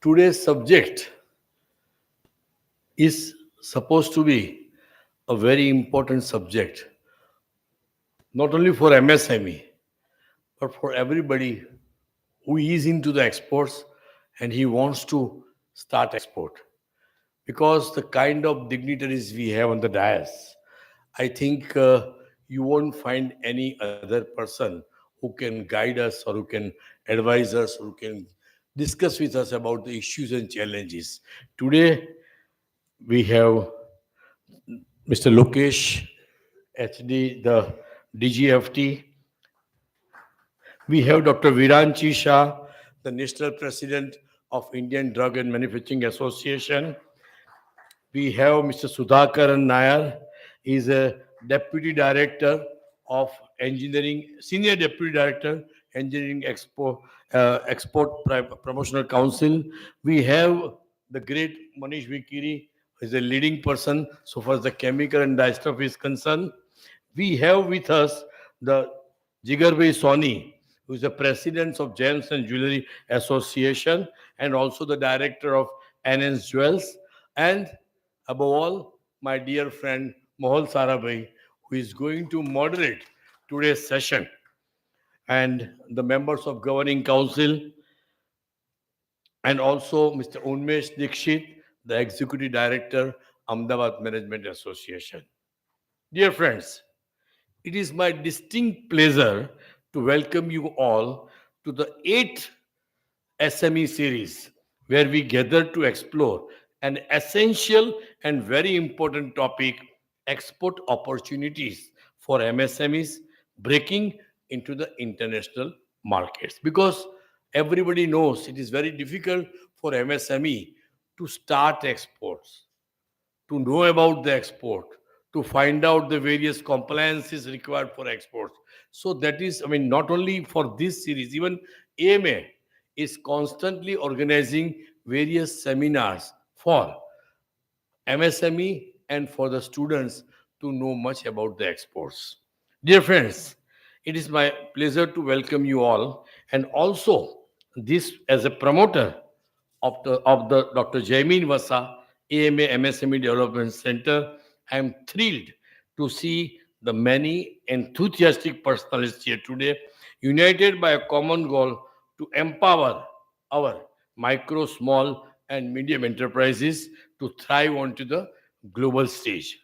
Today's subject is supposed to be a very important subject, not only for MSME, but for everybody who is into the exports and he wants to start export. Because the kind of dignitaries we have on the dais, I think you won't find any other person who can guide us or who can advise us or who can discuss with us about the issues and challenges. Today, we have Mr. Lokesh, HD, the DGFT. We have Dr. Viranchi Shah, the National President of Indian Drug and Manufacturing Association. We have Mr. Sudhakaran Nair. He is a Deputy Director of Engineering, Senior Deputy Director, Engineering Promotional Council. We have the great Manish Vikiri, who is a leading person so far as the chemical and dye stuff is concerned. We have with us the Jigarbhai Soni, who is the president of Gems and Jewelry Association and also the director of NS Jewels. And above all, my dear friend Mohol Sarabhai, who is going to moderate today's session, and the members of Governing Council, and also Mr. Unmesh Dikshit, the Executive Director, Ahmedabad Management Association. Dear friends, it is my distinct pleasure to welcome you all to the 8th SME series, where we gather to explore an essential and very important topic, export opportunities for MSMEs breaking into the international markets. Because everybody knows it is very difficult for MSME to start exports, to know about the export, to find out the various compliances required for exports. So that is, I mean, not only for this series, even AMA is constantly organizing various seminars for MSME and for the students to know much about the exports. Dear friends, it is my pleasure to welcome you all, and also this as a promoter of the Dr. Jaimin Vasa AMA MSME Development Center. I am thrilled to see the many enthusiastic personalities here today, united by a common goal to empower our micro, small, and medium enterprises to thrive onto the global stage.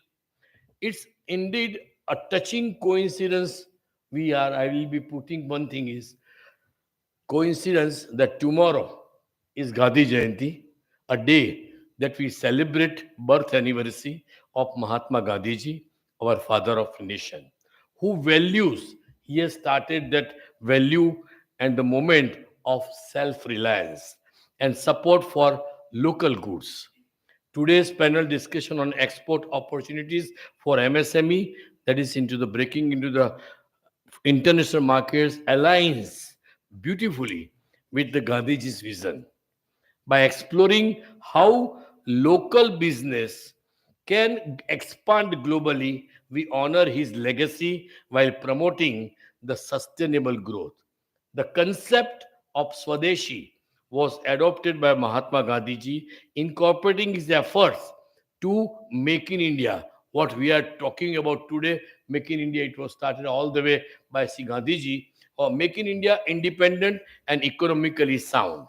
It's indeed a touching coincidence. I will be putting one thing is coincidence that tomorrow is Gandhi Jayanti, a day that we celebrate birth anniversary of Mahatma Gandhi ji, our father of nation, who values, he has started that value and the moment of self-reliance and support for local goods. Today's panel discussion on export opportunities for MSME, that is into the breaking into the international markets, aligns beautifully with the Gandhiji's vision. By exploring how local business can expand globally, we honor his legacy while promoting the sustainable growth. The concept of Swadeshi was adopted by Mahatma Gandhi ji, incorporating his efforts to make in India. What we are talking about today, Make in India, it was started all the way by Sri Gandhi ji, or Make in India independent and economically sound.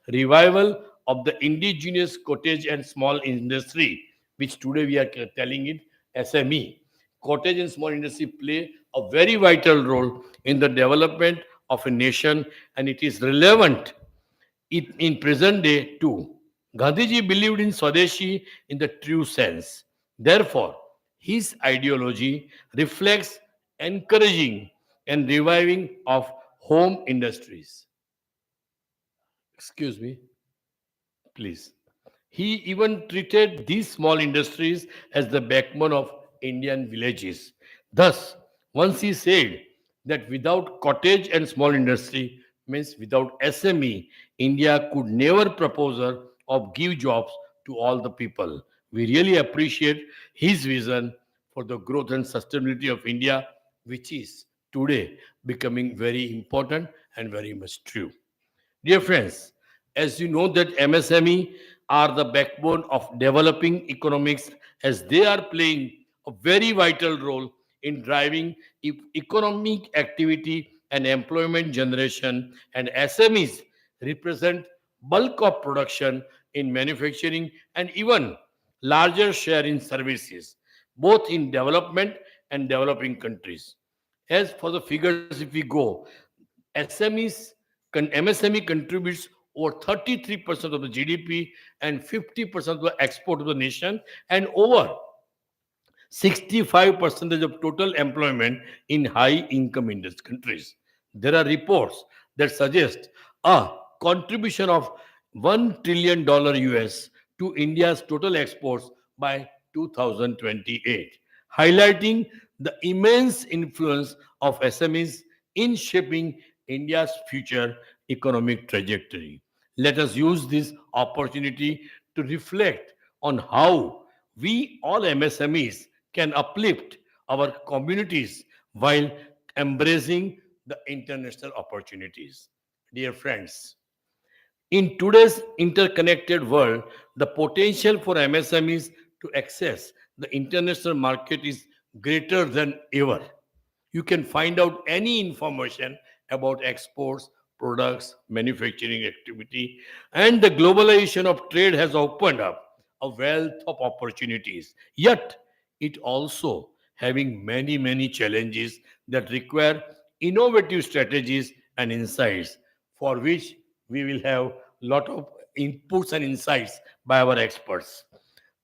Revival of the indigenous cottage and small industry, which today we are telling it SME. Cottage and small industry play a very vital role in the development of a nation, and it is relevant in present day too. Gandhiji believed in Swadeshi in the true sense. Therefore, his ideology reflects encouraging and reviving of home industries. Excuse me, please. He even treated these small industries as the backbone of Indian villages. Thus, once he said that without cottage and small industry means without SME, India could never propose or give jobs to all the people. We really appreciate his vision for the growth and sustainability of India, which is today becoming very important and very much true. Dear friends, As you know that MSME are the backbone of developing economics, as they are playing a very vital role in driving economic activity and employment generation, and SMEs represent bulk of production in manufacturing and even larger share in services, both in development and developing countries. As for the figures, if we go, SMEs, MSME contributes over 33% of the GDP and 50% of the export of the nation, and over 65% of total employment in high income industry countries. There are reports that suggest a contribution of $1 trillion US to India's total exports by 2028, highlighting the immense influence of SMEs in shaping India's future economic trajectory. Let us use this opportunity to reflect on how we all MSMEs can uplift our communities while embracing the international opportunities. Dear friends, in today's interconnected world, the potential for MSMEs to access the international market is greater than ever. You can find out any information about exports, products, manufacturing activity, and the globalization of trade has opened up a wealth of opportunities. Yet, it also having many challenges that require innovative strategies and insights, for which we will have lot of inputs and insights by our experts.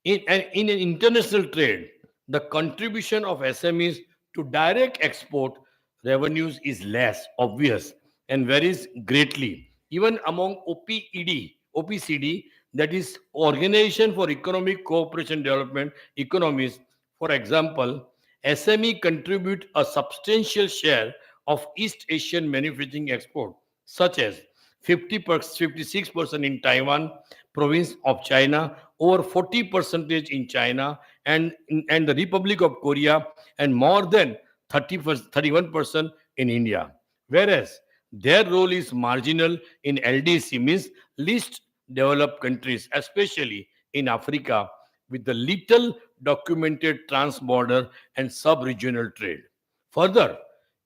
In an international trade, the contribution of SMEs to direct export revenues is less obvious and varies greatly. Even among OPCD, that is Organization for Economic Cooperation Development economies, for example, SME contribute a substantial share of East Asian manufacturing export, such as 56% in Taiwan, province of China, over 40% in China, and the Republic of Korea, and more than 31% in India. Whereas their role is marginal in LDC, means least developed countries, especially in Africa, with the little documented trans-border and sub-regional trade. Further,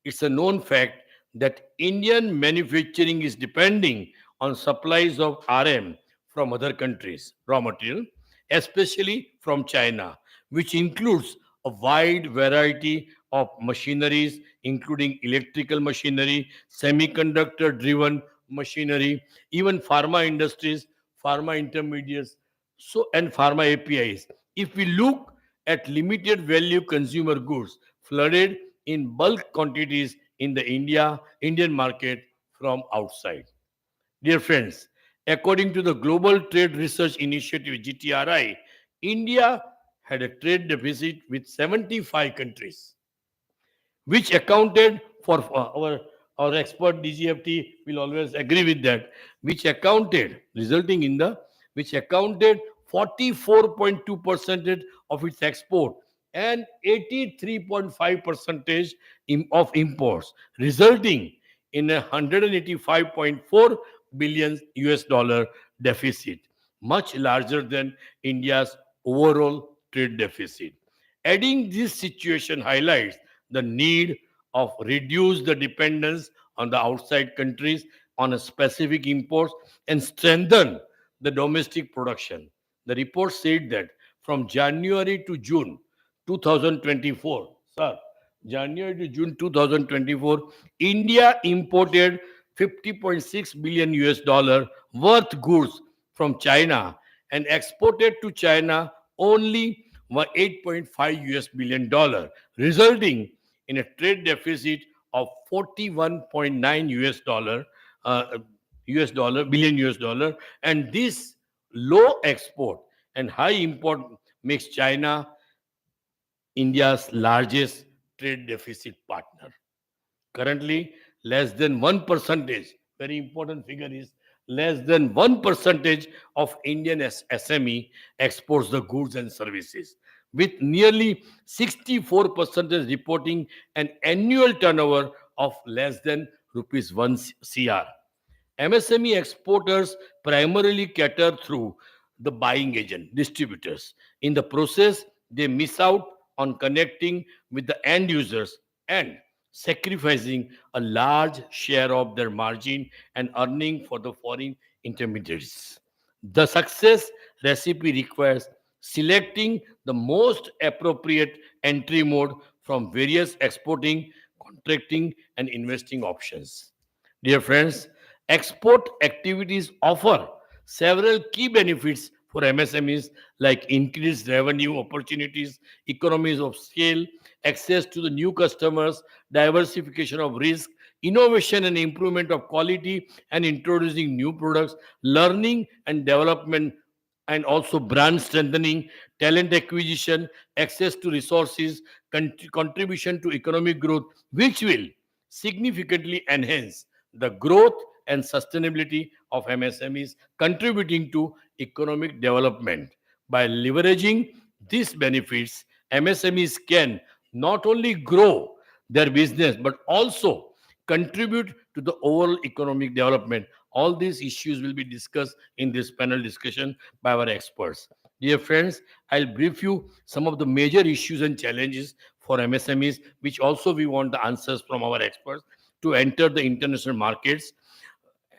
it's a known fact that Indian manufacturing is depending on supplies of RM from other countries, raw material, especially from China, which includes a wide variety of machineries, including electrical machinery, semiconductor driven machinery, even pharma industries, pharma intermediates, so and pharma APIs. If we look at limited value consumer goods flooded in bulk quantities in the Indian market from outside. Dear friends, according to the Global Trade Research Initiative GTRI, India had a trade deficit with 75 countries, which accounted for our expert DGFT will always agree with that, which accounted resulting in the which accounted 44.2 percentage of its export and 83.5 percentage of imports, resulting in a 185.4 billion US dollar deficit, much larger than India's overall trade deficit. Adding this situation highlights the need of reduce the dependence on the outside countries on a specific imports and strengthen the domestic production. The report said that from January to June 2024, sir, January to June 2024, India imported 50.6 billion US dollar worth goods from China and exported to China only 8.5 US billion dollar, resulting in a trade deficit of 41.9 US dollar billion US dollar, and this low export and high import makes China India's largest trade deficit partner. Currently, less than 1 percentage, very important figure is less than 1 percentage of Indian SME exports the goods and services, with nearly 64 percentage reporting an annual turnover of less than rupees 1 CR. MSME exporters primarily cater through the buying agent, distributors. In the process, they miss out on connecting with the end users and sacrificing a large share of their margin and earning for the foreign intermediaries. The success recipe requires selecting the most appropriate entry mode from various exporting, contracting, and investing options. Dear friends, export activities offer several key benefits for MSMEs like increased revenue opportunities, economies of scale, access to the new customers, diversification of risk, innovation and improvement of quality, and introducing new products, learning and development, and also brand strengthening, talent acquisition, access to resources, contribution to economic growth, which will significantly enhance the growth and sustainability of MSMEs, contributing to economic development. By leveraging these benefits, MSMEs can not only grow their business but also contribute to the overall economic development. All these issues will be discussed in this panel discussion by our experts. Dear friends, I'll brief you some of the major issues and challenges for MSMEs, which also we want the answers from our experts to enter the international markets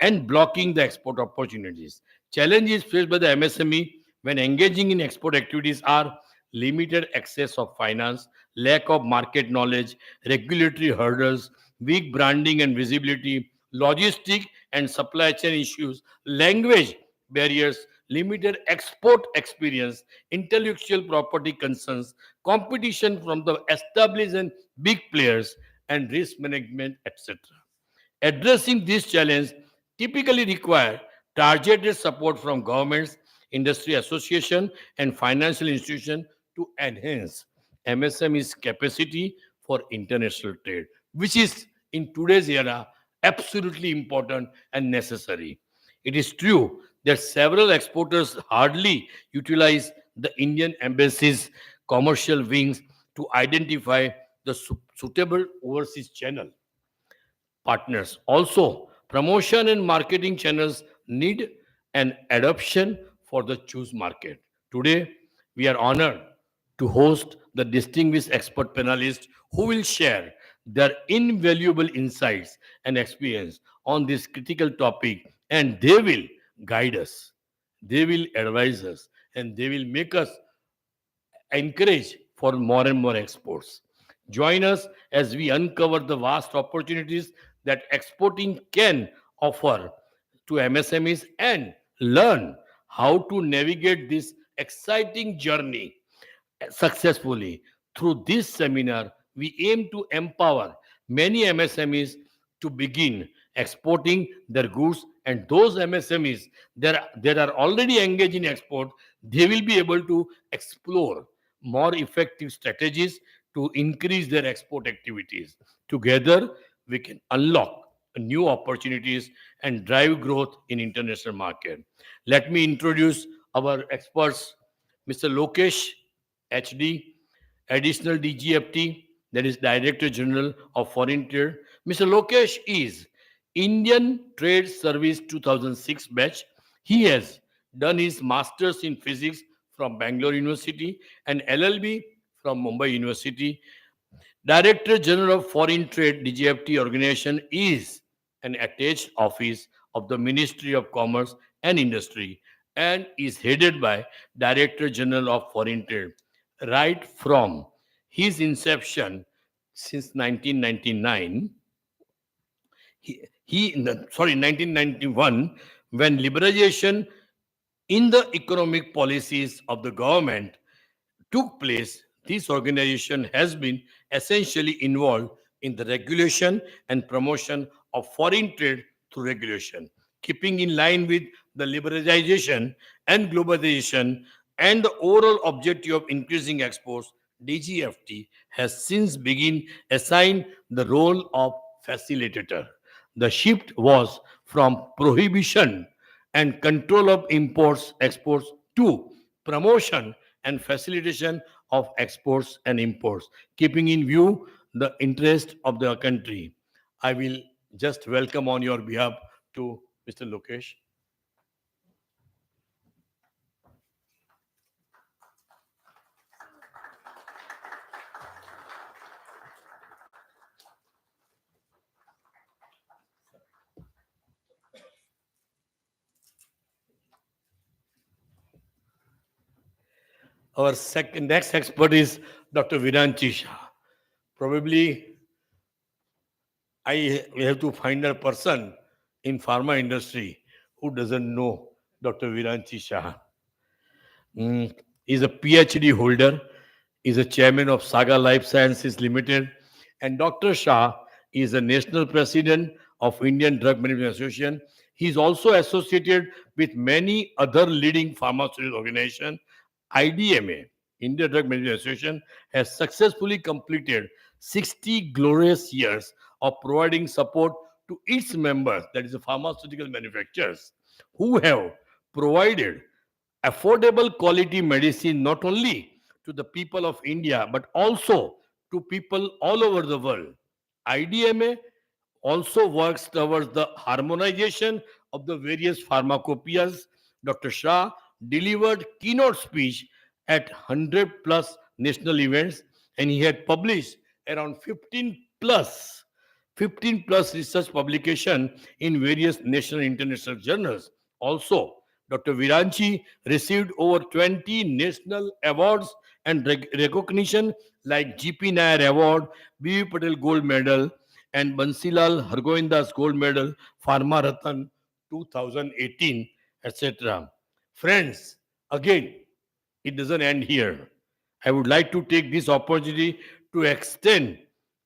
and blocking the export opportunities. Challenges faced by the MSME when engaging in export activities are limited access of finance, lack of market knowledge, regulatory hurdles, weak branding and visibility, logistic and supply chain issues, language barriers, limited export experience, intellectual property concerns, competition from the established and big players, and risk management, etc. Addressing this challenge typically require targeted support from governments, industry association, and financial institutions to enhance MSME's capacity for international trade, which is in today's era absolutely important and necessary. It is true that several exporters hardly utilize the Indian embassy's commercial wings to identify the suitable overseas channel partners. Also, promotion and marketing channels need an adoption for the choose market. Today, we are honored to host the distinguished expert panelists who will share their invaluable insights and experience on this critical topic, and they will guide us, they will advise us, and they will make us encourage for more and more exports. Join us as we uncover the vast opportunities that exporting can offer to MSMEs and learn how to navigate this exciting journey successfully. Through this seminar, we aim to empower many MSMEs to begin exporting their goods, and those MSMEs that are already engaged in export, they will be able to explore more effective strategies to increase their export activities. Together, we can unlock new opportunities and drive growth in international market. Let me introduce our experts, Mr. Lokesh HD, Additional DGFT, that is Director General of Foreign Trade. Mr. Lokesh is Indian Trade Service 2006 batch. He has done his Masters in Physics from Bangalore University and LLB from Mumbai University. Director General of Foreign Trade DGFT organization is an attached office of the Ministry of Commerce and Industry and is headed by Director General of Foreign Trade. Right from his inception since 1999, sorry, 1991, when liberalization in the economic policies of the government took place, this organization has been essentially involved in the regulation and promotion of foreign trade through regulation, keeping in line with the liberalization and globalization and the overall objective of increasing exports. DGFT has since begun assigned the role of facilitator. The shift was from prohibition and control of imports, exports to promotion and facilitation of exports and imports, keeping in view the interest of the country. I will just welcome on your behalf to Mr. Lokesh. Our next expert is Dr. Viranchi Shah. Probably I have to find a person in pharma industry who doesn't know Dr. Viranchi Shah. He's a PhD holder, is a chairman of Saga Life Sciences Limited, and Dr. Shah is a national president of Indian Drug Management Association. He is also associated with many other leading pharmaceutical organizations. IDMA, India Drug Management Association, has successfully completed 60 glorious years of providing support to its members, that is, the pharmaceutical manufacturers, who have provided affordable quality medicine not only to the people of India but also to people all over the world. IDMA also works towards the harmonization of the various pharmacopoeias. Dr. Shah delivered keynote speech at 100 plus national events, and he had published around 15 plus research publication in various national and international journals. Also, Dr. Viranchi received over 20 national awards and recognition like GP Nair Award, B.V. Patel Gold Medal, and Bansilal Hargovindas Gold Medal, Pharma Ratan 2018, etc. Friends, again, it doesn't end here. I would like to take this opportunity to extend,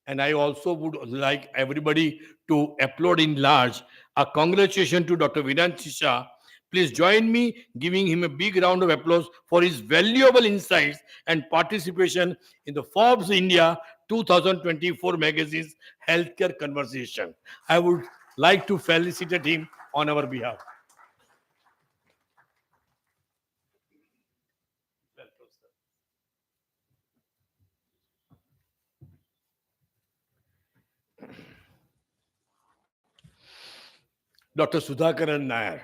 and I also would like everybody to applaud in large a congratulation to Dr. Vinant Shah. Please join me giving him a big round of applause for his valuable insights and participation in the Forbes India 2024 magazine's healthcare conversation. I would like to felicitate him on our behalf. Dr. Sudhakaran Nair,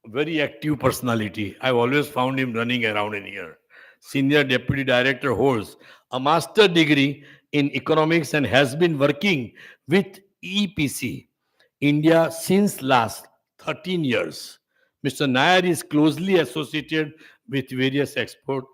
very active personality. I've always found him running around in here. Senior Deputy Director holds a master degree in economics and has been working with EPC India since last 13 years. Mr. Nair is closely associated with various export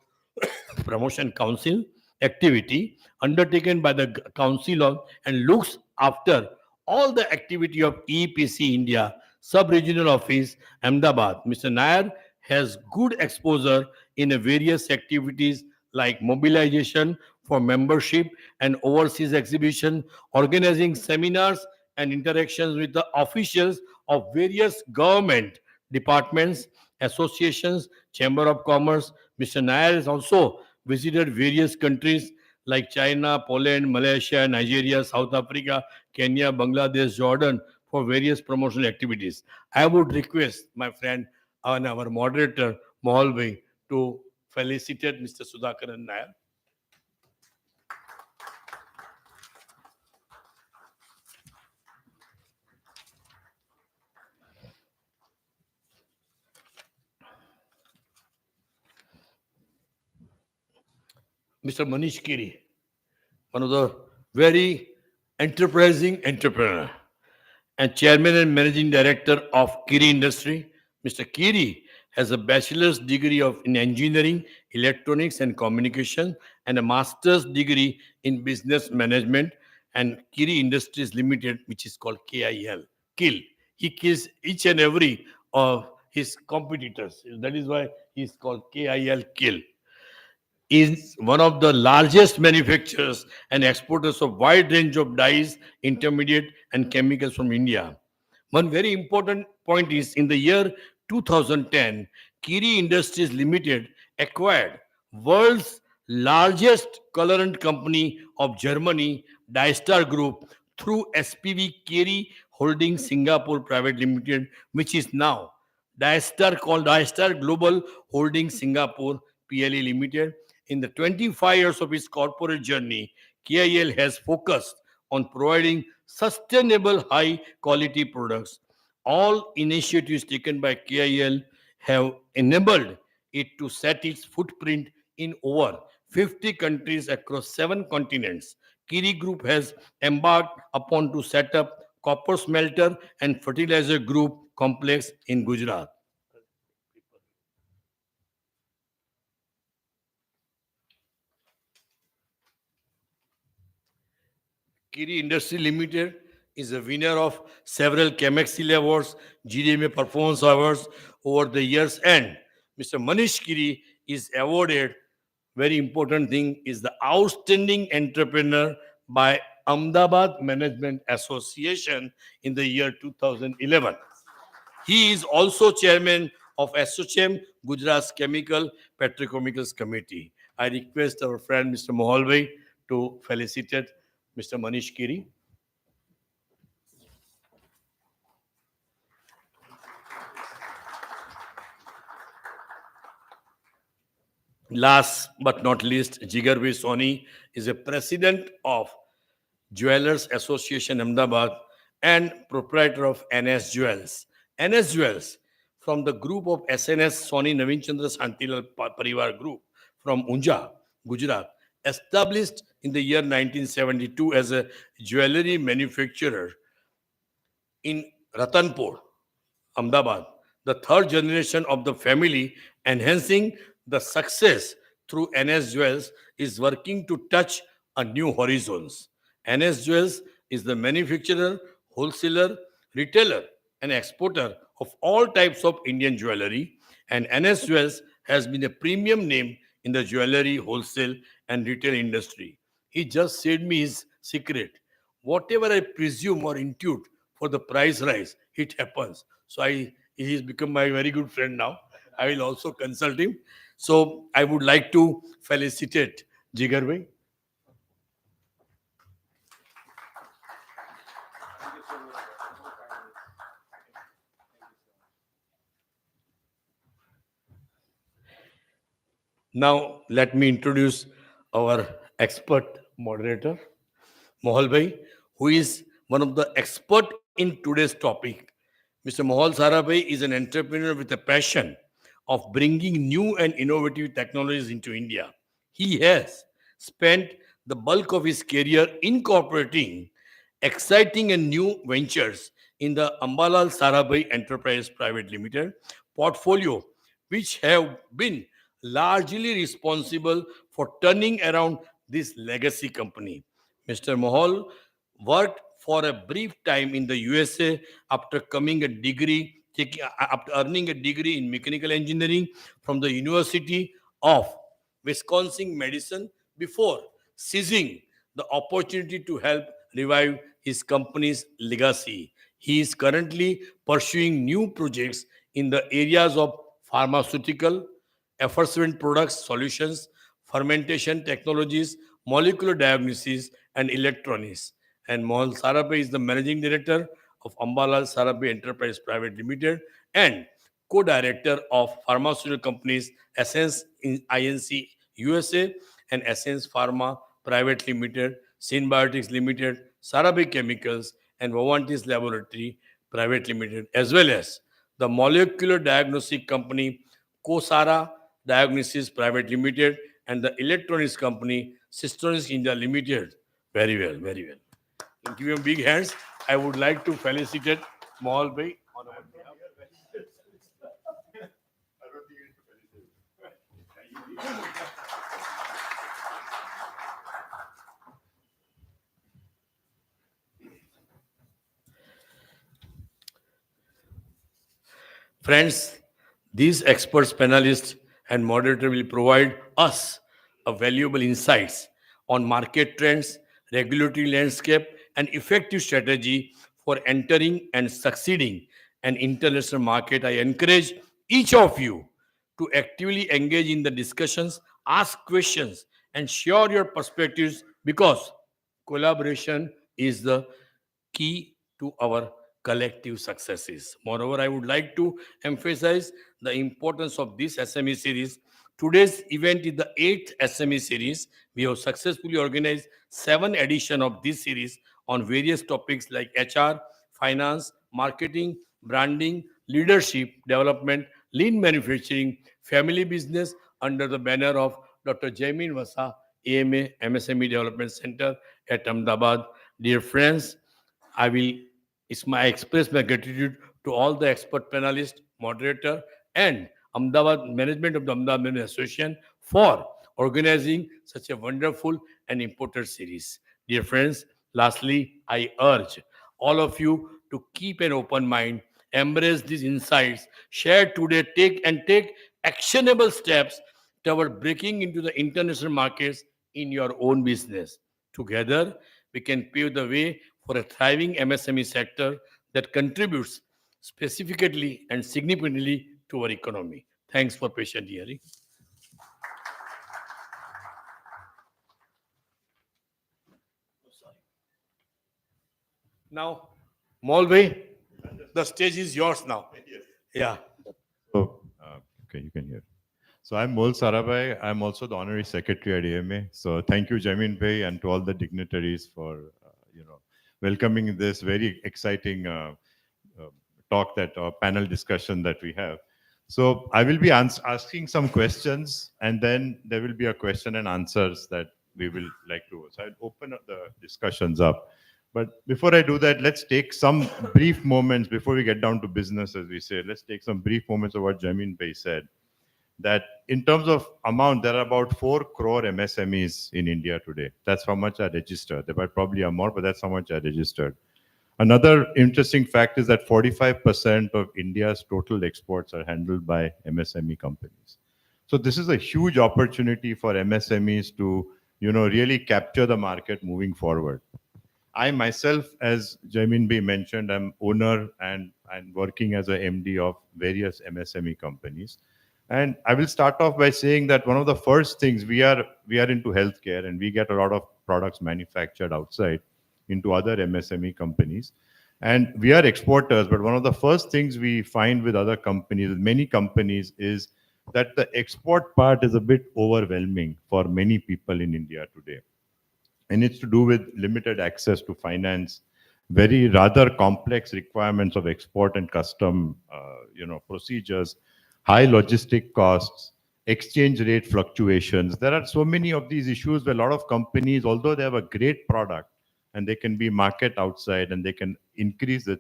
promotion council activity undertaken by the council of and looks after all the activity of EPC India sub-regional office Ahmedabad. Mr. Nair has good exposure in various activities like mobilization for membership and overseas exhibition, organizing seminars and interactions with the officials of various government departments, associations, chamber of commerce. Mr. Nair has also visited various countries like China, Poland, Malaysia, Nigeria, South Africa, Kenya, Bangladesh, Jordan for various promotional activities. I would request my friend and our moderator, Mohal Bhai, to felicitate Mr. Sudhakaran Nair. Mr. Manish Kiri, one of the very enterprising entrepreneur and chairman and managing director of Kiri Industry. Mr. Kiri has a bachelor's degree in engineering, electronics and communication and a master's degree in business management and Kiri Industries Limited, which is called KIL. Kill. He kills each and every of his competitors. That is why he is called KIL Kill is one of the largest manufacturers and exporters of wide range of dyes, intermediate and chemicals from India. One very important point is in the year 2010, Kiri Industries Limited acquired world's largest colorant company of Germany, Dystar Group, through SPV Kiri Holding Singapore Private Limited, which is now Dystar Global Holding Singapore PLE Limited. In the 25 years of its corporate journey, KIL has focused on providing sustainable high quality products. All initiatives taken by KIL have enabled it to set its footprint in over 50 countries across 7 continents. Kiri Group has embarked upon to set up copper smelter and fertilizer group complex in Gujarat. Kiri Industry Limited is a winner of several Chemexil Awards, GDMA Performance Awards over the years, and Mr. Manish Kiri is awarded. Very important thing is the Outstanding Entrepreneur by Ahmedabad Management Association in the year 2011. He is also chairman of ASSOCHAM, Gujarat's Chemical Petrochemicals Committee. I request our friend Mr. Mohalbhai to felicitate Mr. Manish Kiri. Last but not least, Jigarvi Soni is a president of Jewelers Association Ahmedabad and proprietor of NS Jewels. NS Jewels from the group of SNS Soni Navin Chandra Santilal Parivar Group from Unja, Gujarat, established in the year 1972 as a jewelry manufacturer in Ratanpur, Ahmedabad, the third generation of the family, enhancing the success through NS Jewels, is working to touch a new horizons. NS Jewels is the manufacturer, wholesaler, retailer, and exporter of all types of Indian jewelry, and NS Jewels has been a premium name in the jewelry, wholesale, and retail industry. He just said me his secret. Whatever I presume or intuit for the price rise, it happens. So he's become my very good friend now. I will also consult him. So I would like to felicitate Jigar bhai. Now let me introduce our expert moderator, Mohal bhai, who is one of the expert in today's topic. Mr. Mohal Sarabhai is an entrepreneur with a passion of bringing new and innovative technologies into India. He has spent the bulk of his career incorporating exciting and new ventures in the Ambalal Sarabhai Enterprise Private Limited portfolio, which have been largely responsible for turning around this legacy company. Mr. Mohal worked for a brief time in the USA after after earning a degree in mechanical engineering from the University of Wisconsin Madison before seizing the opportunity to help revive his company's legacy. He is currently pursuing new projects in the areas of pharmaceutical, effervescent products, solutions, fermentation technologies, molecular diagnosis, and electronics. And Mohal Sarabhai is the managing director of Ambalal Sarabhai Enterprise Private Limited and co-director of pharmaceutical companies Essence Inc. USA and Essence Pharma Private Limited, Synbiotics Limited, Sarabhai Chemicals, and Vovantis Laboratory Private Limited, as well as the molecular diagnostic company Kosara Diagnosis Private Limited and the electronics company Systronics India Limited. Very well, very well. Give him big hands. I would like to felicitate Mohal Bhai on our behalf. Friends, these experts, panelists, and moderator will provide us a valuable insights on market trends, regulatory landscape, and effective strategy for entering and succeeding an international market. I encourage each of you to actively engage in the discussions, ask questions, and share your perspectives because collaboration is the key to our collective successes. Moreover, I would like to emphasize the importance of this SME series. Today's event is the eighth SME series. We have successfully organized 7 editions of this series on various topics like HR, finance, marketing, branding, leadership, development, lean manufacturing, family business under the banner of Dr. Jaimin Vasa, AMA, MSME Development Center at Ahmedabad. Dear friends, I will express my gratitude to all the expert panelists, moderator, and Ahmedabad management of the Ahmedabad Business Association for organizing such a wonderful and important series. Dear friends, lastly, I urge all of you to keep an open mind, embrace these insights shared today, take actionable steps toward breaking into the international markets in your own business. Together, we can pave the way for a thriving MSME sector that contributes specifically and significantly to our economy. Thanks for patient hearing. Now, Molbhai, the stage is yours now. Yeah. So, okay, you can hear. So I'm Mol Sarabhai. I'm also the honorary secretary at AMA. So thank you, Jamin Bhai, and to all the dignitaries for, welcoming this very exciting uh, talk that panel discussion that we have. So I will be asking some questions, and then there will be a question and answers that we will like to. So I'll open up the discussions up. But before I do that, let's take some brief moments before we get down to business, as we say. Let's take some brief moments of what Jamin Bhai said. That in terms of amount, there are about 4 crore MSMEs in India today. That's how much are registered. There are probably are more, but that's how much are registered. Another interesting fact is that 45% of India's total exports are handled by MSME companies. So this is a huge opportunity for MSMEs to, really capture the market moving forward. I myself, as Jaimin Bhai mentioned, I'm owner and working as a MD of various MSME companies. And I will start off by saying that one of the first things we are into healthcare, and we get a lot of products manufactured outside into other MSME companies. And we are exporters, but one of the first things we find with other companies, with many companies, is that the export part is a bit overwhelming for many people in India today. And it's to do with limited access to finance, very rather complex requirements of export and custom, procedures, high logistic costs, exchange rate fluctuations. There are so many of these issues where a lot of companies, although they have a great product and they can be market outside and they can increase their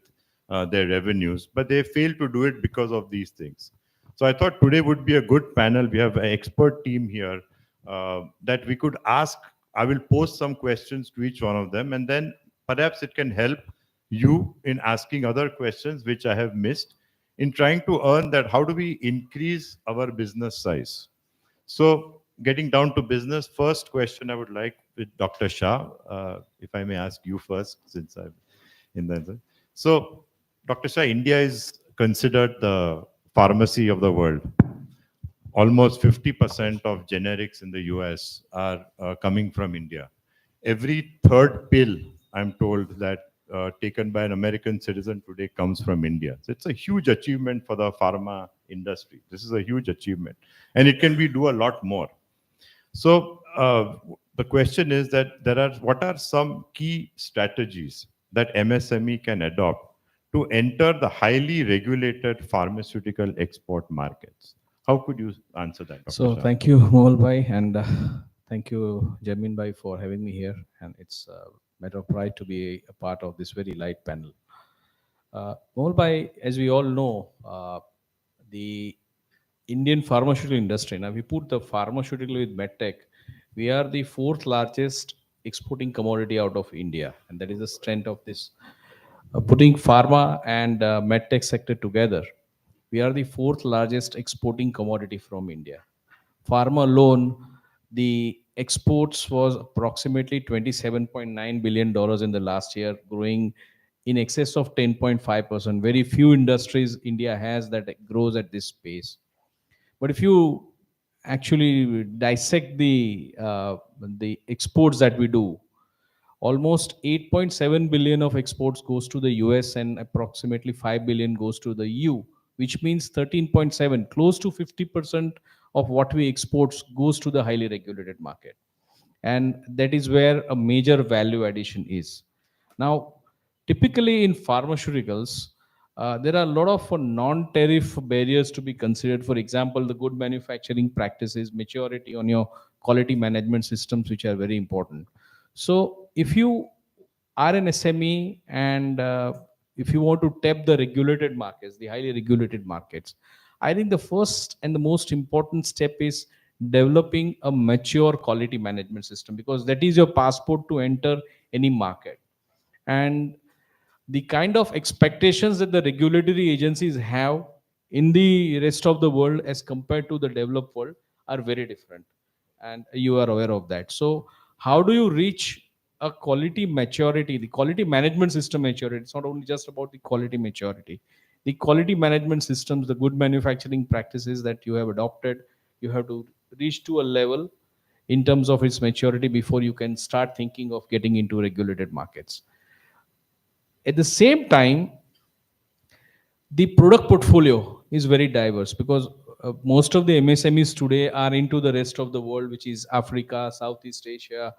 revenues, but they fail to do it because of these things. So I thought today would be a good panel. We have an expert team here that we could ask. I will post some questions to each one of them, and then perhaps it can help you in asking other questions which I have missed in trying to earn that how do we increase our business size. So getting down to business, first question I would like with Dr. Shah, if I may ask you first, since I'm in the. So Dr. Shah, India is considered the pharmacy of the world. Almost 50% of generics in the US are coming from India. Every third pill, I'm told, that taken by an American citizen today comes from India. So it's a huge achievement for the pharma industry. This is a huge achievement. And it can be do a lot more. So the question is that what are some key strategies that MSME can adopt to enter the highly regulated pharmaceutical export markets? How could you answer that, Dr. So Shah? thank you, Mohol Bhai, and thank you, Jamin Bhai, for having me here. And it's a matter of pride to be a part of this very light panel. Mohol Bhai, as we all know, the Indian pharmaceutical industry, now we put the pharmaceutical with medtech, we are the 4th largest exporting commodity out of India. And that is the strength of this. Putting pharma and medtech sector together, we are the 4th largest exporting commodity from India. Pharma alone, the exports was approximately $27.9 billion in the last year, growing in excess of 10.5%. Very few industries India has that grows at this pace. But if you actually dissect the exports that we do, almost 8.7 billion of exports goes to the US and approximately 5 billion goes to the EU, which means 13.7, close to 50% of what we export goes to the highly regulated market. And that is where a major value addition is. Now, typically in pharmaceuticals, there are a lot of non-tariff barriers to be considered. For example, the good manufacturing practices, maturity on your quality management systems, which are very important. So if you are an SME and if you want to tap the regulated markets, the highly regulated markets, I think the first and the most important step is developing a mature quality management system, because that is your passport to enter any market. And the kind of expectations that the regulatory agencies have in the rest of the world as compared to the developed world are very different, and you are aware of that. So how do you reach a quality maturity, the quality management system maturity? It's not only just about the quality maturity, the quality management systems, the good manufacturing practices that you have adopted, you have to reach to a level in terms of its maturity before you can start thinking of getting into regulated markets. At the same time, the product portfolio is very diverse, because most of the MSMEs today are into the rest of the world, which is Africa, Southeast Asia,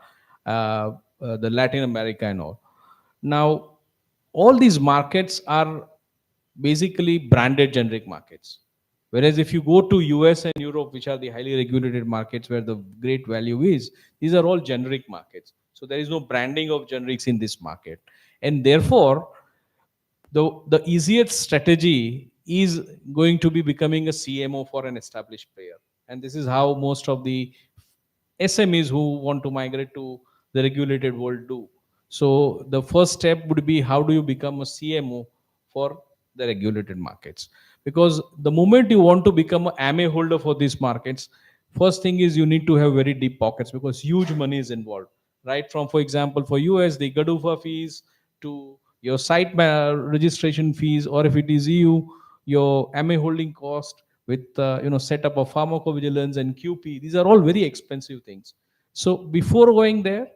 the Latin America, and all. Now, all these markets are basically branded generic markets. Whereas if you go to US and Europe, which are the highly regulated markets where the great value is, these are all generic markets. So there is no branding of generics in this market. And therefore, the easiest strategy is going to be becoming a CMO for an established player. And this is how most of the SMEs who want to migrate to the regulated world do. So the first step would be, how do you become a CMO for the regulated markets? Because the moment you want to become an AMA holder for these markets, first thing is you need to have very deep pockets, because huge money is involved. Right from, for example, for US, the GADUFA fees to your site registration fees, or if it is EU, your MA holding cost with setup of pharmacovigilance and QP. These are all very expensive things. So before going there,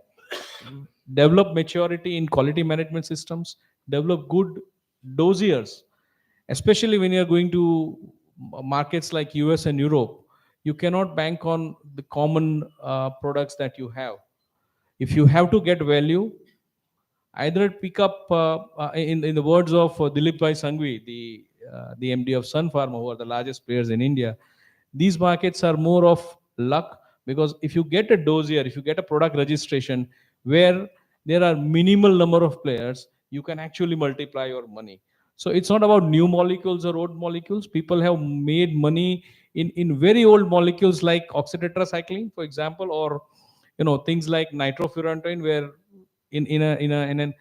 develop maturity in quality management systems, develop good dossiers, especially when you're going to markets like US and Europe. You cannot bank on the common products that you have. If you have to get value, either pick up, in the words of Dilip Bhai Sangvi, the MD of Sun Pharma, who are the largest players in India, these markets are more of luck, because if you get a dossier, if you get a product registration where there are minimal number of players, you can actually multiply your money. So it's not about new molecules or old molecules. People have made money in very old molecules like oxytetracycline, for example, or things like nitrofurantoin, where in an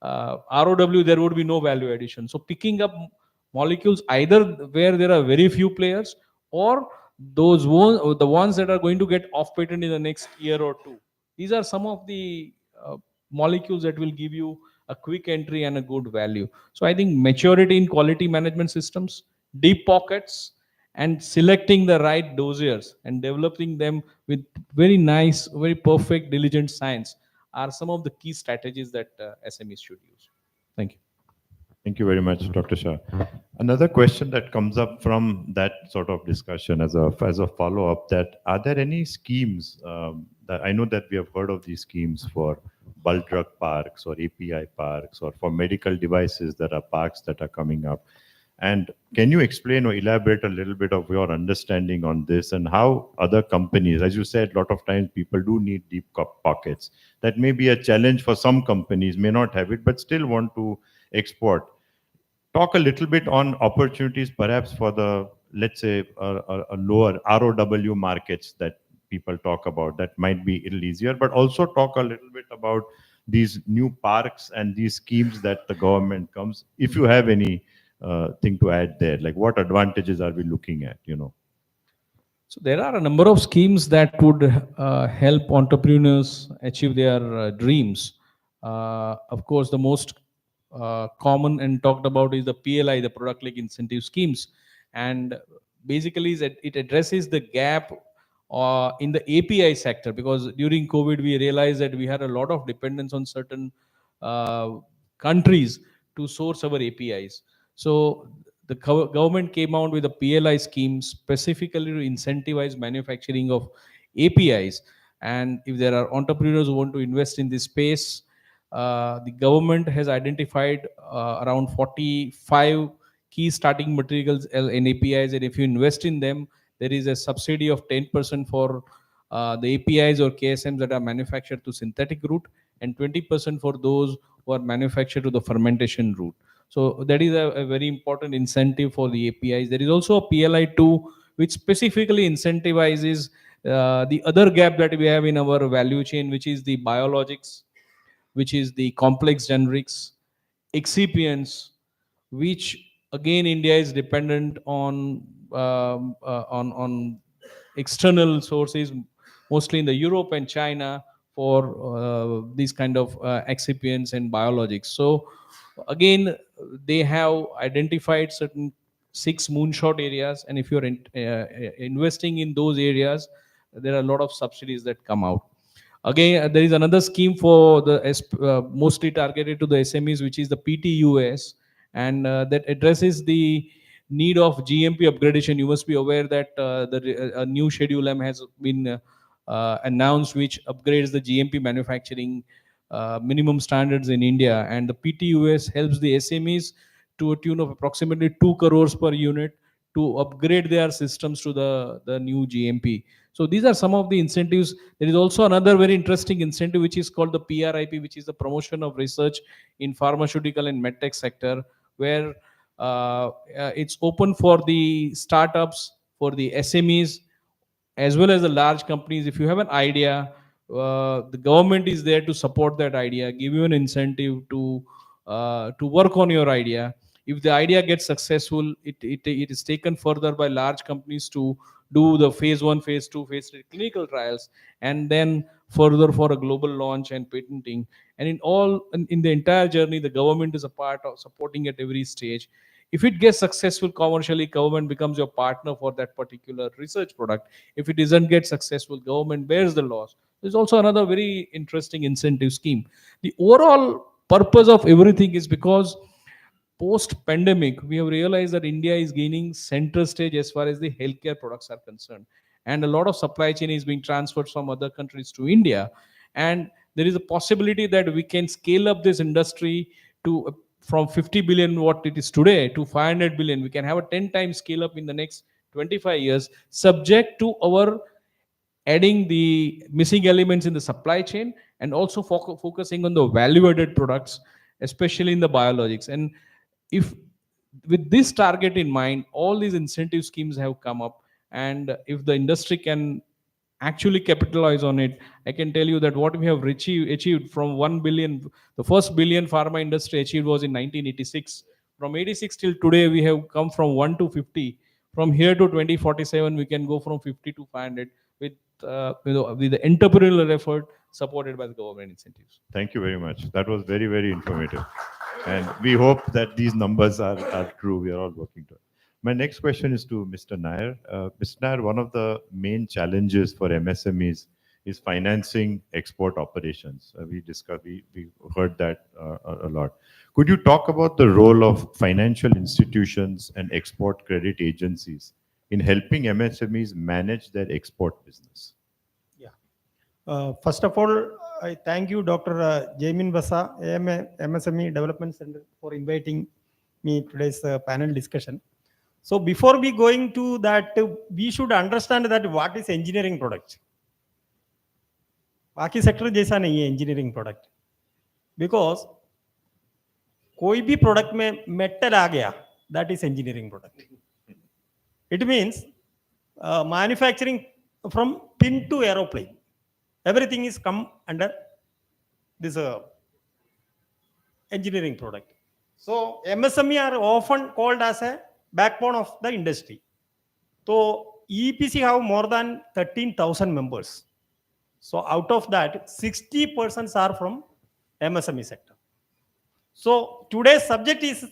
ROW there would be no value addition. So picking up molecules either where there are very few players, or the ones that are going to get off patent in the next year or two. These are some of the molecules that will give you a quick entry and a good value. So I think maturity in quality management systems, deep pockets, and selecting the right dossiers and developing them with very nice, very perfect, diligent science are some of the key strategies that SMEs should use. Thank you. Thank you very much, Dr. Shah. Another question that comes up from that sort of discussion as a follow-up, that are there any schemes that I know that we have heard of these schemes for bulk drug parks or API parks, or for medical devices, that are parks that are coming up. And can you explain or elaborate a little bit of your understanding on this, and how other companies, as you said, a lot of times people do need deep pockets. That may be a challenge for some companies, may not have it, but still want to export. Talk a little bit on opportunities, perhaps for the, let's say, a lower ROW markets that people talk about, that might be a little easier, but also talk a little bit about these new parks and these schemes that the government comes, if you have any thing to add there, like what advantages are we looking at, So there are a number of schemes that would help entrepreneurs achieve their dreams. Of course, the most common and talked about is the PLI, the product link incentive schemes, and basically it addresses the gap in the API sector, because during COVID we realized that we had a lot of dependence on certain countries to source our APIs. So the government came out with a PLI scheme specifically to incentivize manufacturing of APIs. And if there are entrepreneurs who want to invest in this space, the government has identified around 45 key starting materials and APIs, and if you invest in them, there is a subsidy of 10% for the APIs or KSMs that are manufactured to synthetic route, and 20% for those who are manufactured to the fermentation route. So that is a very important incentive for the APIs. There is also a PLI2, which specifically incentivizes the other gap that we have in our value chain, which is the biologics, which is the complex generics, excipients, which again India is dependent on external sources, mostly in the Europe and China, for these kind of excipients and biologics. So again, they have identified certain 6 moonshot areas, and if you're investing in those areas, there are a lot of subsidies that come out. Again, there is another scheme for the mostly targeted to the SMEs, which is the PTUS, and that addresses the need of GMP upgradation. You must be aware that a new Schedule M has been announced, which upgrades the GMP manufacturing minimum standards in India, and the PTUS helps the SMEs to a tune of approximately 2 crores per unit to upgrade their systems to the new GMP. So these are some of the incentives. There is also another very interesting incentive, which is called the PRIP, which is the promotion of research in pharmaceutical and medtech sector, where it's open for the startups, for the SMEs, as well as the large companies. If you have an idea, the government is there to support that idea, give you an incentive to work on your idea. If the idea gets successful, it is taken further by large companies to do the phase 1, phase 2, phase 3 clinical trials, and then further for a global launch and patenting. And in the entire journey, the government is a part of supporting at every stage. If it gets successful commercially, government becomes your partner for that particular research product. If it doesn't get successful, government bears the loss. There's also another very interesting incentive scheme. The overall purpose of everything is because post pandemic, we have realized that India is gaining center stage as far as the healthcare products are concerned. And a lot of supply chain is being transferred from other countries to India. And there is a possibility that we can scale up this industry to from 50 billion, what it is today, to 500 billion. We can have a 10 times scale up in the next 25 years, subject to our adding the missing elements in the supply chain, and also focusing on the value added products, especially in the biologics. And if with this target in mind, all these incentive schemes have come up, and if the industry can actually capitalize on it, I can tell you that what we have achieved from 1 billion, the first billion pharma industry achieved was in 1986. From 86 till today, we have come from 1 to 50. From here to 2047, we can go from 50 to 500 with with the entrepreneurial effort supported by the government incentives. Thank you very much. That was very, very informative. And we hope that these numbers are true. We are all working to it. My next question is to Mr. Nair. Mr. Nair, one of the main challenges for MSMEs is financing export operations. We heard that a lot. Could you talk about the role of financial institutions and export credit agencies in helping MSMEs manage their export business? Yeah. First of all, I thank you, Dr. Jamin Vasa, MSME Development Center, for inviting me today's panel discussion. So before we going to that, we should understand that what is engineering product. बाकी sector जैसा नहीं है engineering product, because कोई भी product में metal आ गया, that is engineering product. It means manufacturing from pin to aeroplane, everything is come under this engineering product. So MSME are often called as a backbone of the industry. So EPC have more than 13,000 members. So out of that, 60% are from MSME sector. So today's subject is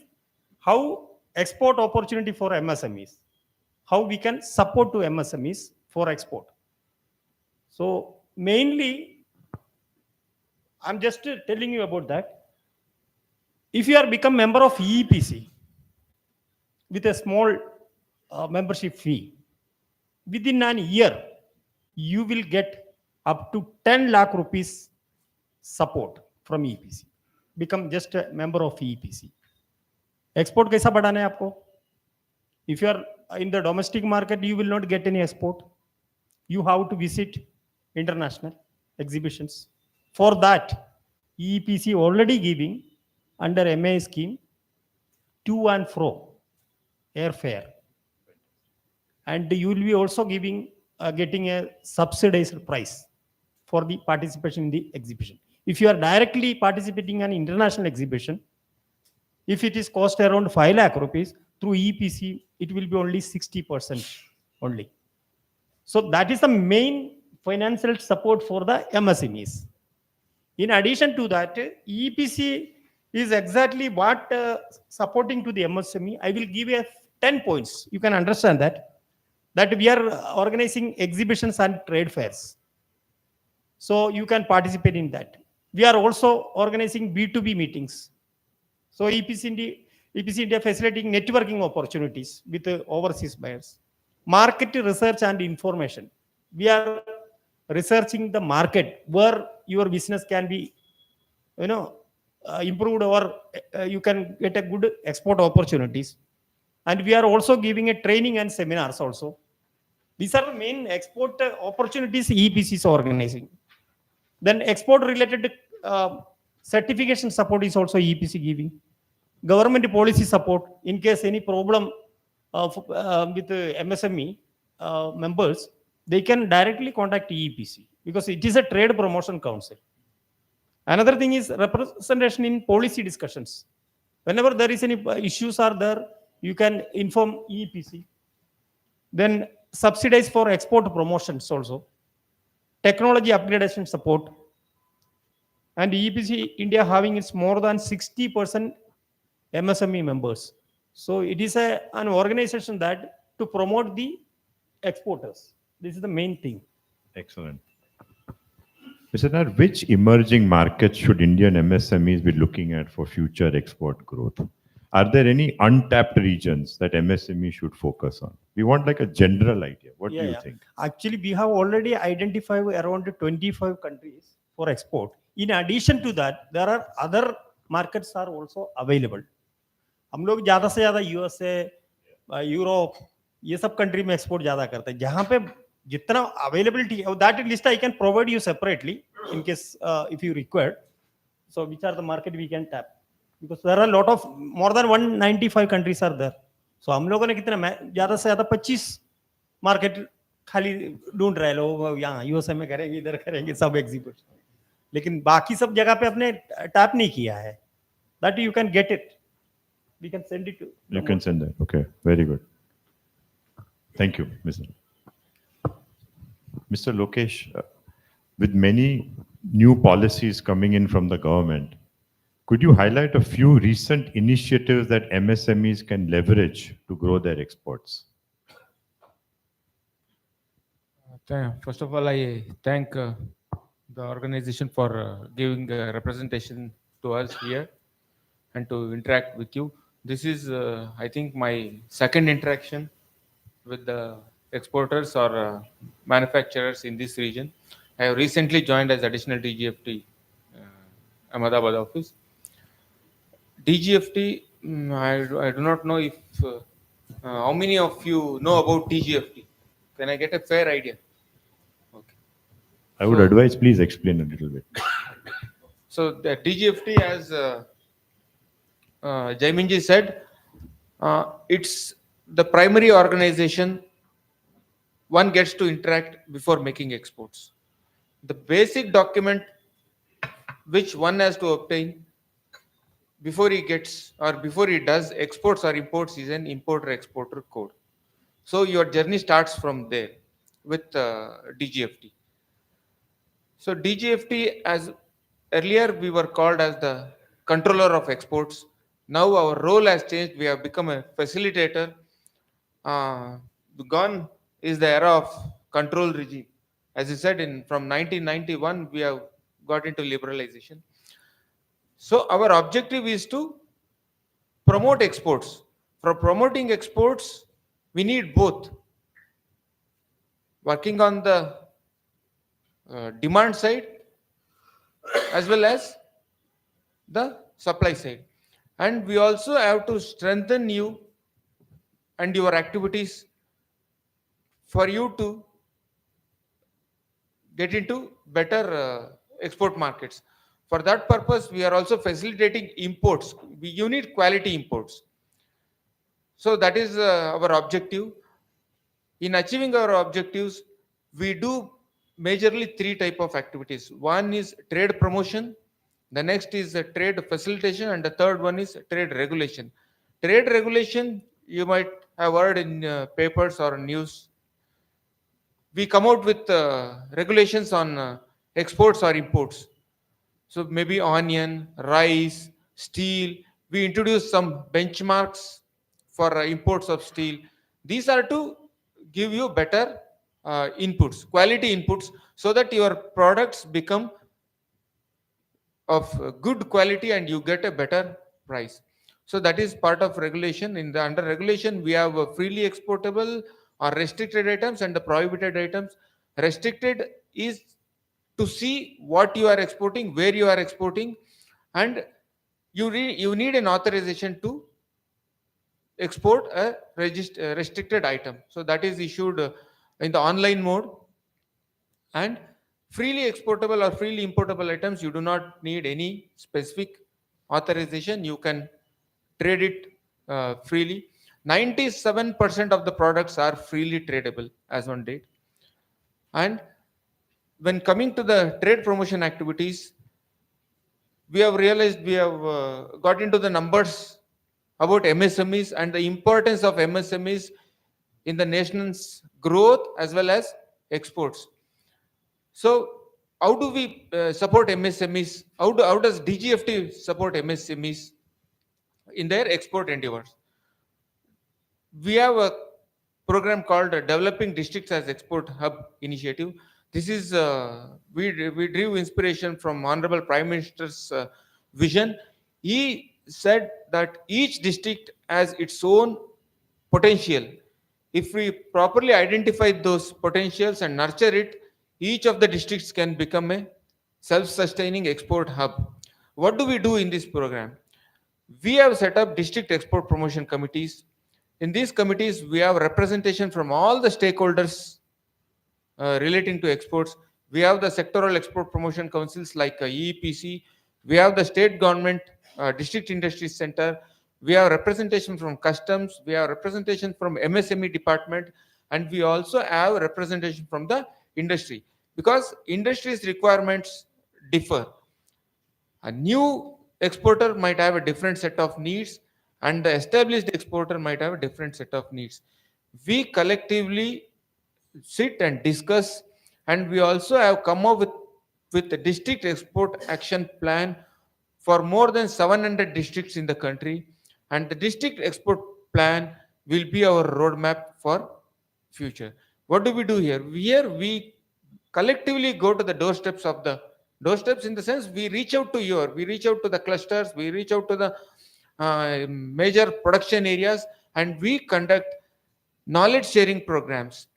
how export opportunity for MSMEs, how we can support to MSMEs for export. So mainly, I'm just telling you about that. If you are become member of EPC with a small membership fee, within an year, you will get up to 10 lakh rupees support from EPC. Become just a member of EPC. Export कैसा बढ़ाना है आपको? If you are in the domestic market, you will not get any export. You have to visit international exhibitions. For that, EPC already giving under MA scheme to and fro airfare, and you will be also giving getting a subsidized price for the participation in the exhibition. If you are directly participating in an international exhibition, if it is cost around 5 lakh rupees through EPC, it will be only 60% only. So that is the main financial support for the MSMEs. In addition to that, EPC is exactly what supporting to the MSME. I will give you 10 points. You can understand that we are organizing exhibitions and trade fairs. So you can participate in that. We are also organizing B2B meetings. So EPC India facilitating networking opportunities with overseas buyers. Market research and information. We are researching the market where your business can be, improved, or you can get a good export opportunities. And we are also giving a training and seminars also. These are the main export opportunities EPC is organizing. Then export related certification support is also EPC giving. Government policy support in case any problem with MSME members, they can directly contact EPC because it is a trade promotion council. Another thing is representation in policy discussions. Whenever there is any issues are there, you can inform EPC. Then subsidize for export promotions also. Technology upgradation support. And EPC India having its more than 60% MSME members. So it is an organization that to promote the exporters. This is the main thing. Excellent. Mr. Nar, which emerging markets should Indian MSMEs be looking at for future export growth? Are there any untapped regions that MSME should focus on? We want like a general idea. What do you think? Actually, we have already identified around 25 countries for export. In addition to that, there are other markets are also available. हम लोग ज़्यादा से ज़्यादा USA, Europe, ये सब country में export ज़्यादा करते हैं जहाँ पे जितना अवेलेबिलिटी है that list I can provide you separately in case if you required so which are the market we can tap because there are lot of more than 195 countries are there so हम लोगों ने कितना ज़्यादा से ज़्यादा 25 market खाली ढूंढ रहे लोग यहाँ यूएसए में करेंगे इधर करेंगे सब एग्जीबिट लेकिन बाकी सब जगह पे अपने टैप नहीं किया है that you can get it we can send it to you can send that. Okay, very good. Thank you, Mr. Lokesh. With many new policies coming in from the government, could you highlight a few recent initiatives that MSMEs can leverage to grow their exports? First of all, I thank the organization for giving representation to us here and to interact with you. This is, I think, my second interaction with the exporters or manufacturers in this region. I have recently joined as additional DGFT Ahmedabad office. DGFT, I do not know if how many of you know about DGFT. Can I get a fair idea? Okay. I would advise, please explain a little bit. So the DGFT, as Jaiminji said, it's the primary organization one gets to interact before making exports. The basic document which one has to obtain before he gets or before he does exports or imports is an importer-exporter code. So your journey starts from there with DGFT. So DGFT, as earlier we were called as the controller of exports. Now our role has changed. We have become a facilitator. Gone is the era of control regime. As I said, from 1991, we have got into liberalization. So our objective is to promote exports. For promoting exports, we need both. Working on the demand side as well as the supply side. And we also have to strengthen you and your activities for you to get into better export markets. For that purpose, we are also facilitating imports. You need quality imports. So that is our objective. In achieving our objectives, we do majorly three type of activities. One is trade promotion, the next is trade facilitation, and the third one is trade regulation. Trade regulation, you might have heard in papers or news. We come out with regulations on exports or imports. So maybe onion, rice, steel. We introduce some benchmarks for imports of steel. These are to give you better inputs, quality inputs, so that your products become of good quality and you get a better price. So that is part of regulation. In the under regulation, we have freely exportable or restricted items and the prohibited items. Restricted is to see what you are exporting, where you are exporting, and you need an authorization to export a restricted item. So that is issued in the online mode. And freely exportable or freely importable items, you do not need any specific authorization. You can trade it freely. 97% of the products are freely tradable as on date. And when coming to the trade promotion activities, we have realized, we have got into the numbers about MSMEs and the importance of MSMEs in the nation's growth as well as exports. So, how do we support MSMEs? How does DGFT support MSMEs in their export endeavors? We have a program called Developing Districts as Export Hub Initiative. This is we drew inspiration from Honorable Prime Minister's vision. He said that each district has its own potential. If we properly identify those potentials and nurture it, each of the districts can become a self-sustaining export hub. What do we do in this program? We have set up district export promotion committees. In these committees, we have representation from all the stakeholders relating to exports. We have the sectoral export promotion councils like EEPC. We have the state government district industry center. We have representation from customs. We have representation from MSME department, and we also have representation from the industry, because industry's requirements differ. A new exporter might have a different set of needs, and the established exporter might have a different set of needs. We collectively sit and discuss, and we also have come up with a district export action plan for more than 700 districts in the country, and the district export plan will be our roadmap for future. What do we do here? Here we collectively go to the doorsteps of the doorsteps, in the sense we reach out to we reach out to the clusters, we reach out to the major production areas, and we conduct knowledge sharing programs.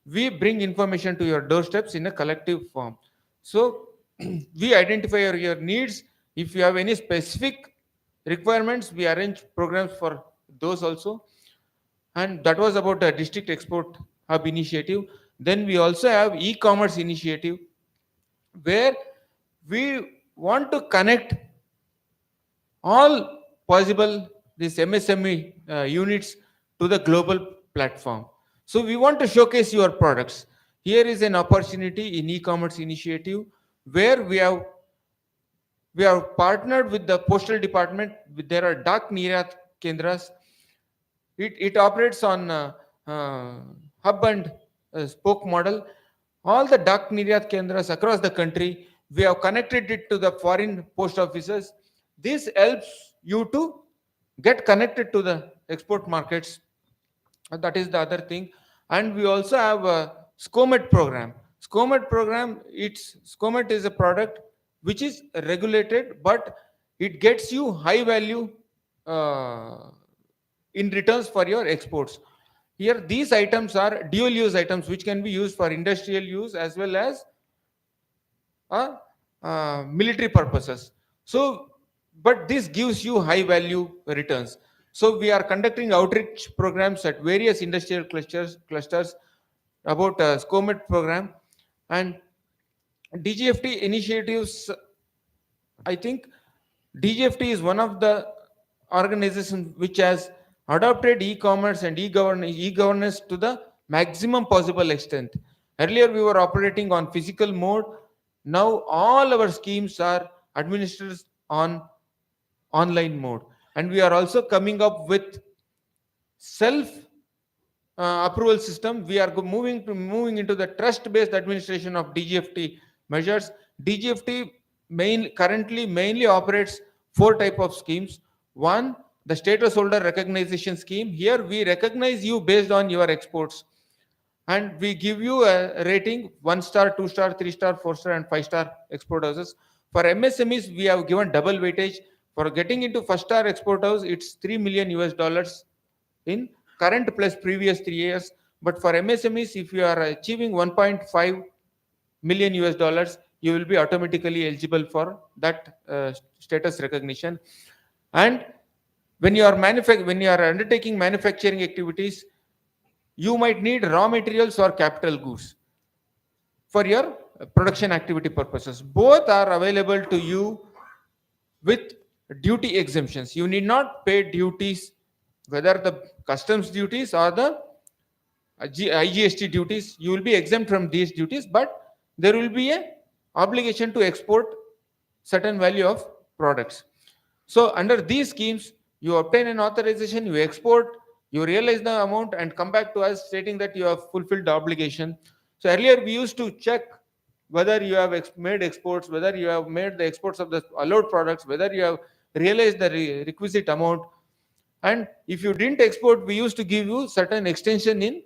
We bring information to your doorsteps in a collective form. So we identify your needs. If you have any specific requirements, we arrange programs for those also. And that was about the district export hub initiative. Then we also have e-commerce initiative, where we want to connect all possible these MSME units to the global platform. So we want to showcase your products. Here is an opportunity in e-commerce initiative, where we have partnered with the postal department. There are Dak Niryat Kendras. It operates on hub and spoke model. All the Dak Niryat Kendras across the country, we have connected it to the foreign post offices. This helps you to get connected to the export markets. That is the other thing. And we also have a SCOMET program. SCOMET is a product which is regulated, but it gets you high value in returns for your exports. Here, these items are dual use items, which can be used for industrial use as well as military purposes. So, but this gives you high value returns. So we are conducting outreach programs at various industrial clusters about SCOMET program and DGFT initiatives. I think DGFT is one of the organizations which has adopted e-commerce and e-governance to the maximum possible extent. Earlier, we were operating on physical mode. Now, all our schemes are administered on online mode, and we are also coming up with self approval system. We are moving into the trust based administration of DGFT measures. DGFT currently mainly operates four type of schemes. One, the status holder recognition scheme. Here we recognize you based on your exports, and we give you a rating: 1 star, 2 star, 3 star, 4 star, and 5 star export houses. For MSMEs, we have given double weightage. For getting into first star export house, it's $3 million in current plus previous 3 years. But for MSMEs, if you are achieving 1.5 million $, you will be automatically eligible for that status recognition. And when you are undertaking manufacturing activities, you might need raw materials or capital goods for your production activity purposes. Both are available to you with duty exemptions. You need not pay duties, whether the customs duties or the IGST duties. You will be exempt from these duties, but there will be a obligation to export certain value of products. So under these schemes, you obtain an authorization, you export, you realize the amount and come back to us stating that you have fulfilled the obligation. So earlier we used to check whether you have made exports, whether you have made the exports of the allowed products, whether you have realized the requisite amount. And if you didn't export, we used to give you certain extension in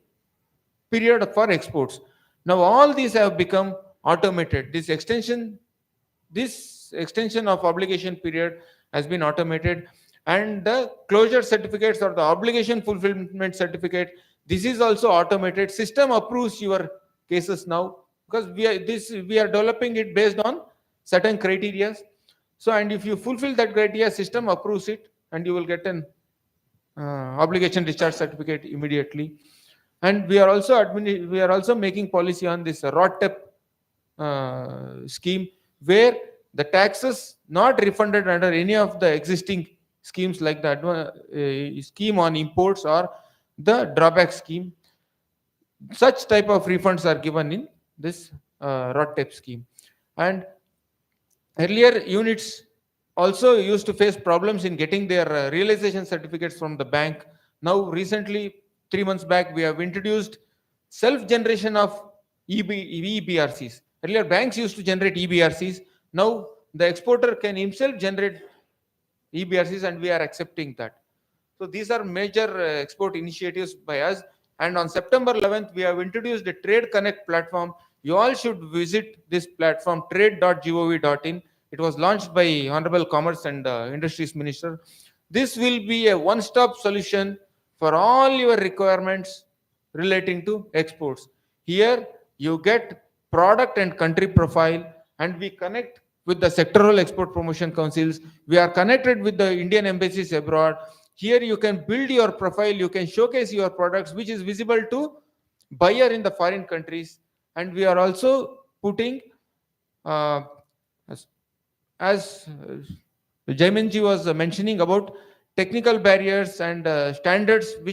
period for exports. Now all these have become automated. This extension of obligation period has been automated, and the closure certificates or the obligation fulfillment certificate, this is also automated. System approves your cases now, because we are developing it based on certain criteria. So, and if you fulfill that criteria, system approves it, and you will get an obligation discharge certificate immediately. And we are also making policy on this ROTTEP scheme, where the taxes not refunded under any of the existing schemes like the scheme on imports or the drawback scheme. Such type of refunds are given in this ROTTEP scheme. And earlier units also used to face problems in getting their realization certificates from the bank. Now recently, 3 months back, we have introduced self-generation of EBRCs. Earlier, banks used to generate EBRCs. Now, the exporter can himself generate EBRCs, and we are accepting that. So, these are major export initiatives by us. And on September 11th, we have introduced the Trade Connect platform. You all should visit this platform, trade.gov.in. It was launched by Honorable Commerce and Industries Minister. This will be a one-stop solution for all your requirements relating to exports. Here you get product and country profile, and we connect with the sectoral export promotion councils. We are connected with the Indian embassies abroad. Here you can build your profile, you can showcase your products, which is visible to buyer in the foreign countries. And we are also putting, as Jaiminji was mentioning about technical barriers and standards which